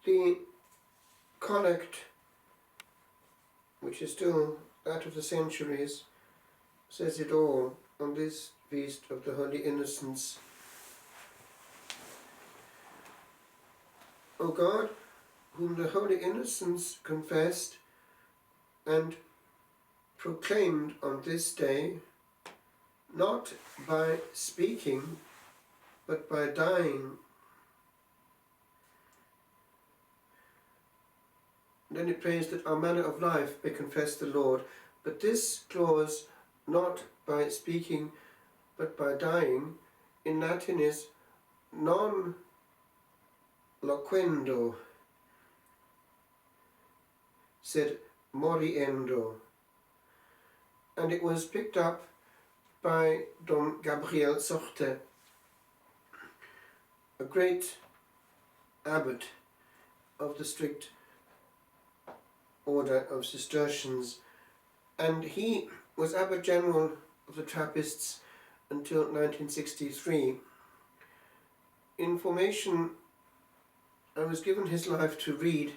The collect, which is still that of the centuries, says it all on this feast of the Holy Innocents. O God, whom the Holy Innocents confessed and proclaimed on this day, not by speaking, but by dying. Then it prays that our manner of life may confess the Lord. But this clause, not by speaking, but by dying, in Latin is non loquendo, said moriendo. And it was picked up by Don Gabriel Sorte, a great abbot of the strict order of Cistercians, and he was Abbot General of the Trappists until 1963. In formation, I was given his life to read,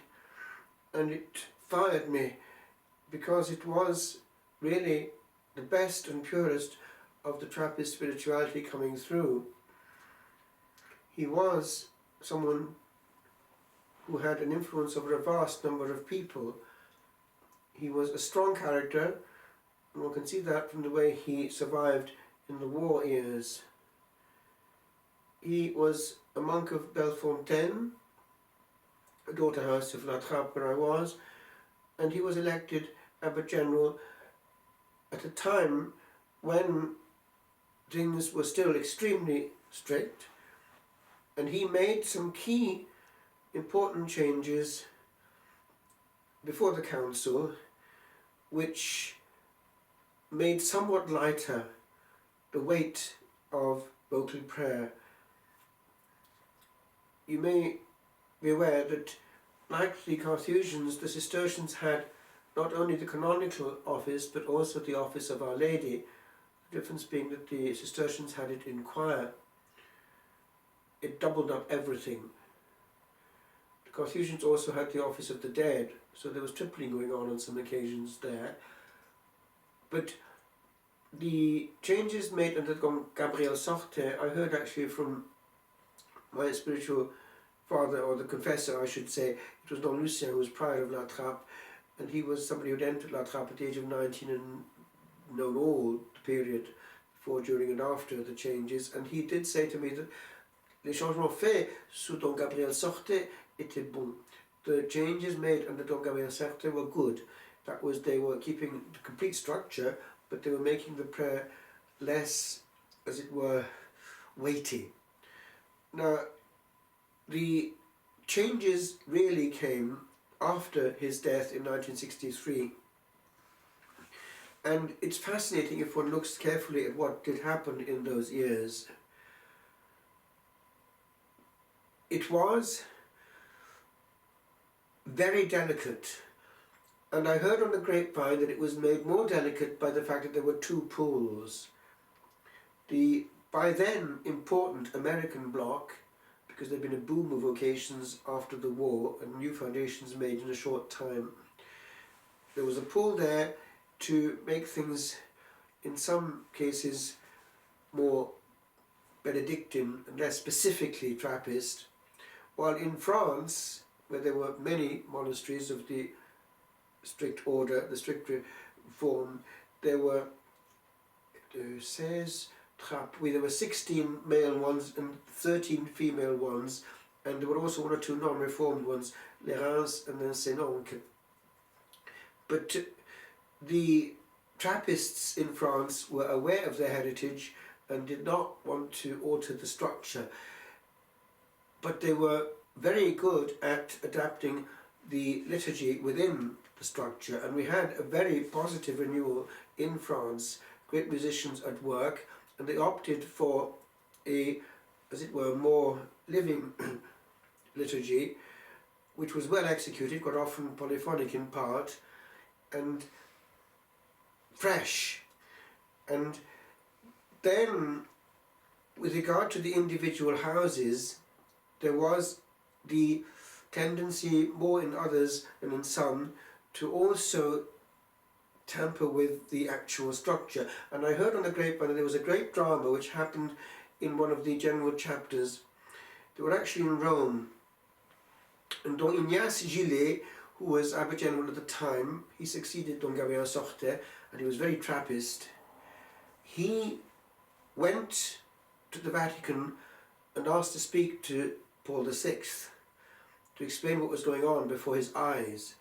and it fired me because it was really the best and purest of the Trappist spirituality coming through. He was someone who had an influence over a vast number of people. He was a strong character, and one can see that from the way he survived in the war years. He was a monk of Bellefontaine, a daughter house of La Trappe where I was, and he was elected Abbot General at a time when things were still extremely strict, and he made some key important changes before the council which made somewhat lighter the weight of vocal prayer. You may be aware that, like the Carthusians, the Cistercians had not only the canonical office but also the office of Our Lady, the difference being that the Cistercians had it in choir. It doubled up everything. The Carthusians also had the office of the dead, so there was tripling going on some occasions there. But the changes made under Gabriel Sorte, I heard actually from my spiritual father, or the confessor I should say. It was Don Lucien, who was prior of La Trappe, and he was somebody who had entered La Trappe at the age of 19 and known all the period before, during and after the changes, and he did say to me that les changements faits sous Don Gabriel Sorte étaient bons. The changes made under Don Gabriel Sorte were good. That was, they were keeping the complete structure, but they were making the prayer less, as it were, weighty. Now, the changes really came after his death in 1963. And it's fascinating if one looks carefully at what did happen in those years. It was very delicate, and I heard on the grapevine that it was made more delicate by the fact that there were two pools. The by then important American bloc, because there had been a boom of vocations after the war and new foundations made in a short time. There was a pull there to make things, in some cases, more Benedictine and less specifically Trappist, while in France, where there were many monasteries of the strict order, the strict form, there were 16 Trappes, there were 16 male ones and 13 female ones, and there were also one or two non-reformed ones, Les Reims and then Saint-Oncle. But the Trappists in France were aware of their heritage and did not want to alter the structure, but they were very good at adapting the liturgy within the structure, and we had a very positive renewal in France, great musicians at work, and they opted for a, as it were, more living liturgy, which was well executed, quite often polyphonic in part, and fresh. And then, with regard to the individual houses, there was the tendency, more in others than in some, to also tamper with the actual structure. And I heard on the grapevine that there was a great drama which happened in one of the general chapters. They were actually in Rome. And Don Ignace Gillet, who was Abbot General at the time, he succeeded Don Gabriel Sorte, and he was very Trappist. He went to the Vatican and asked to speak to Paul VI to explain what was going on before his eyes.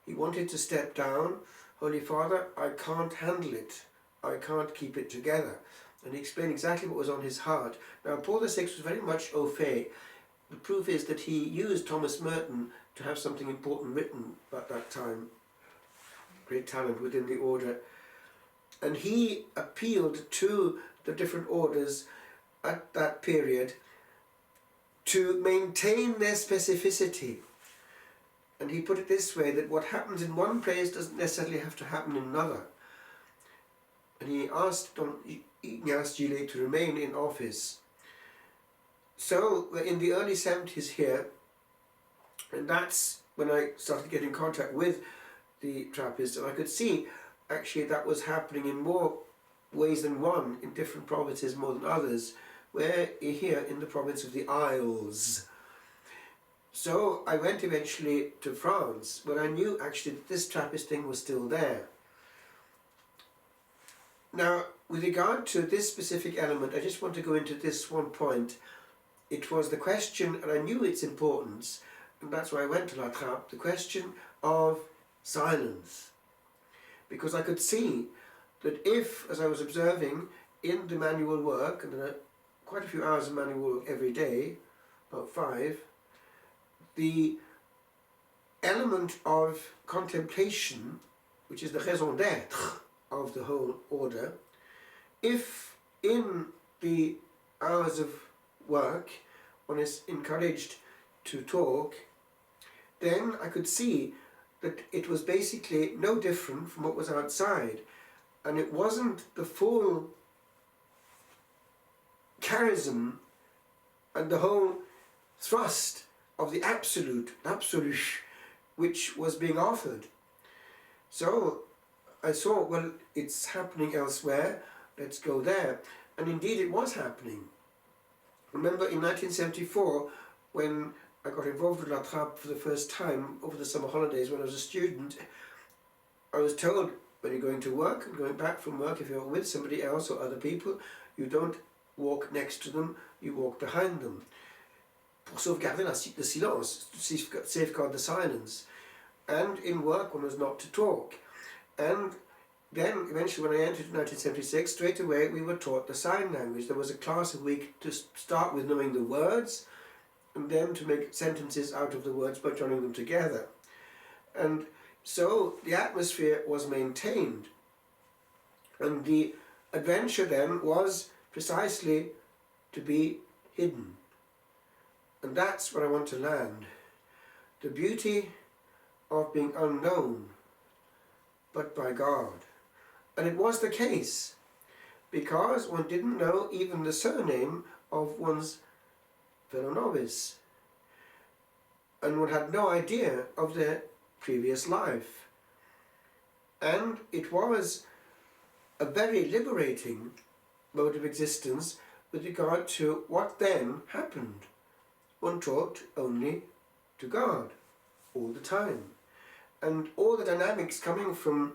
He wanted to step down. Holy Father, I can't handle it. I can't keep it together. And he explained exactly what was on his heart. Now, Paul VI was very much au fait. The proof is that he used Thomas Merton to have something important written at that time. Great talent within the order. And he appealed to the different orders at that period to maintain their specificity. And he put it this way, that what happens in one place doesn't necessarily have to happen in another. And he asked Don Ignace Gillet to remain in office. So in the early 70s here, and that's when I started getting in contact with the Trappists, and I could see actually that was happening in more ways than one, in different provinces more than others. We're here in the province of the Isles. So I went eventually to France, where I knew actually that this Trappist thing was still there. Now, with regard to this specific element, I just want to go into this one point. It was the question, and I knew its importance, and that's why I went to La Trappe, the question of silence. Because I could see that if, as I was observing in the manual work, and there are quite a few hours of manual work every day, about 5, the element of contemplation, which is the raison d'être of the whole order, if in the hours of work one is encouraged to talk, then I could see that it was basically no different from what was outside, and it wasn't the full charism and the whole thrust of the absolute, which was being offered. So I saw, well, it's happening elsewhere, let's go there. And indeed it was happening. Remember in 1974, when I got involved with La Trappe for the first time over the summer holidays when I was a student, I was told, when you're going to work and going back from work, if you're with somebody else or other people, you don't walk next to them, you walk behind them. Pour sauvegarder le silence, to safeguard the silence. And in work one was not to talk. And then eventually when I entered in 1976, straight away we were taught the sign language. There was a class a week to start with knowing the words, and then to make sentences out of the words by joining them together. And so the atmosphere was maintained. And the adventure then was precisely to be hidden. And that's where I want to land. The beauty of being unknown, but by God. And it was the case, because one didn't know even the surname of one's fellow novice. And one had no idea of their previous life. And it was a very liberating mode of existence with regard to what then happened. One talked only to God all the time. And all the dynamics coming from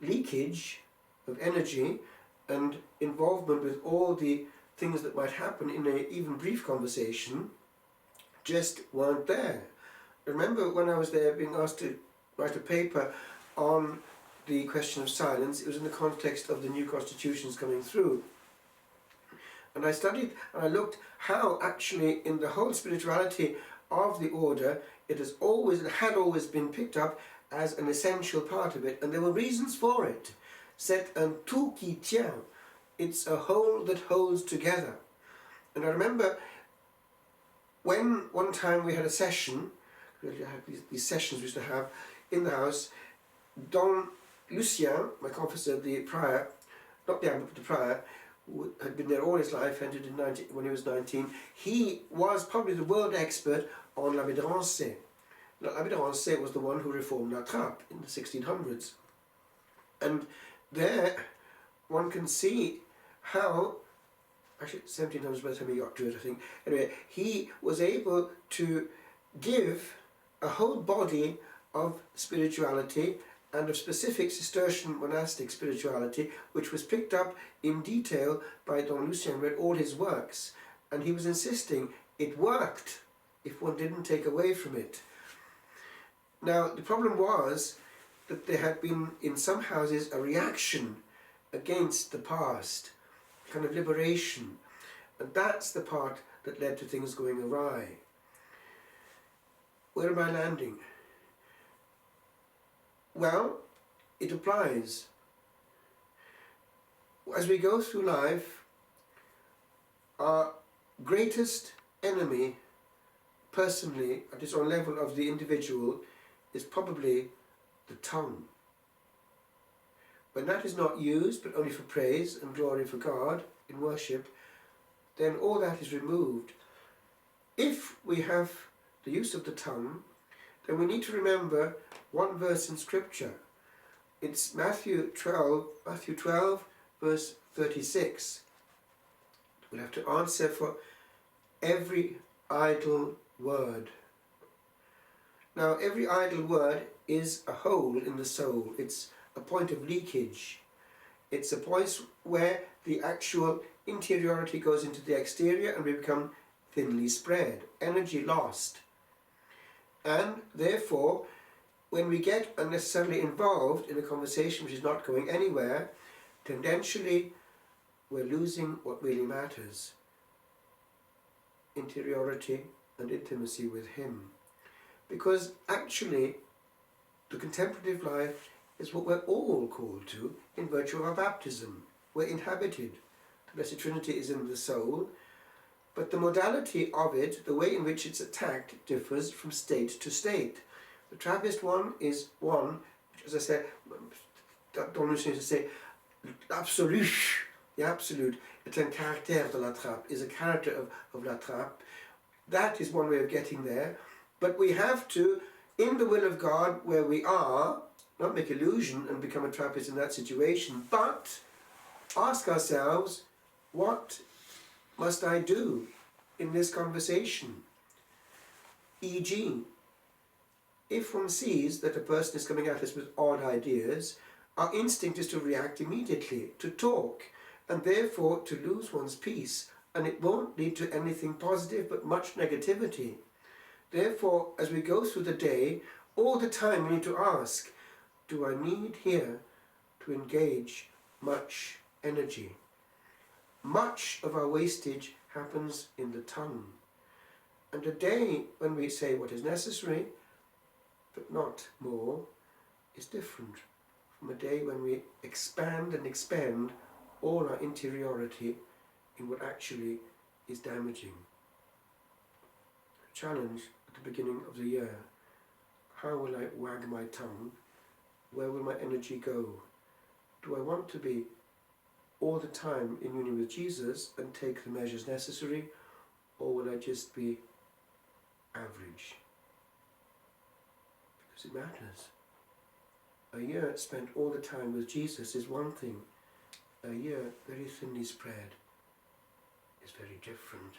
leakage of energy and involvement with all the things that might happen in an even brief conversation just weren't there. I remember when I was there being asked to write a paper on the question of silence, it was in the context of the new constitutions coming through. And I studied and I looked how actually in the whole spirituality of the order it had always been picked up as an essential part of it, and there were reasons for it. C'est un tout qui tient. It's a whole that holds together. And I remember when one time we had a session, we had these sessions we used to have in the house, Don Lucien, my confessor, the prior, not the abbot but the prior, who had been there all his life, entered in when he was 19, he was probably the world expert on la Médrance. L'Abbé was the one who reformed La Trappe in the 1600s. And there one can see how, actually 1700s by the time he got to it, I think. Anyway, he was able to give a whole body of spirituality and of specific Cistercian monastic spirituality, which was picked up in detail by Don Lucien, read all his works, and he was insisting it worked if one didn't take away from it. Now, the problem was that there had been in some houses a reaction against the past, kind of liberation, and that's the part that led to things going awry. Where am I landing? Well, it applies. As we go through life, our greatest enemy, personally, at its own level of the individual, is probably the tongue. When that is not used, but only for praise and glory for God in worship, then all that is removed. If we have the use of the tongue, then we need to remember one verse in Scripture. It's Matthew 12, verse 36. We'll have to answer for every idle word. Now, every idle word is a hole in the soul. It's a point of leakage. It's a point where the actual interiority goes into the exterior and we become thinly spread, energy lost. And therefore, when we get unnecessarily involved in a conversation which is not going anywhere, tendentially we're losing what really matters: interiority and intimacy with Him. Because actually, the contemplative life is what we're all called to in virtue of our baptism. We're inhabited. The Blessed Trinity is in the soul, but the modality of it, the way in which it's attacked, differs from state to state. The Trappist one is one, which, as I said, Don Lucien used to say, l'absolu, the absolute, it's un caractère de la trappe, is a character of la trappe. That is one way of getting there. But we have to, in the will of God, where we are, not make illusion and become a Trappist in that situation, but ask ourselves, what must I do in this conversation? E.g., if one sees that a person is coming at us with odd ideas, our instinct is to react immediately, to talk, and therefore to lose one's peace, and it won't lead to anything positive but much negativity. Therefore, as we go through the day, all the time we need to ask, do I need here to engage much energy? Much of our wastage happens in the tongue. And a day when we say what is necessary, but not more, is different from a day when we expand and expend all our interiority in what actually is damaging. Challenge at the beginning of the year: how will I wag my tongue? Where will my energy go? Do I want to be all the time in union with Jesus and take the measures necessary, or will I just be average? Because it matters. A year spent all the time with Jesus is one thing. A year very thinly spread is very different.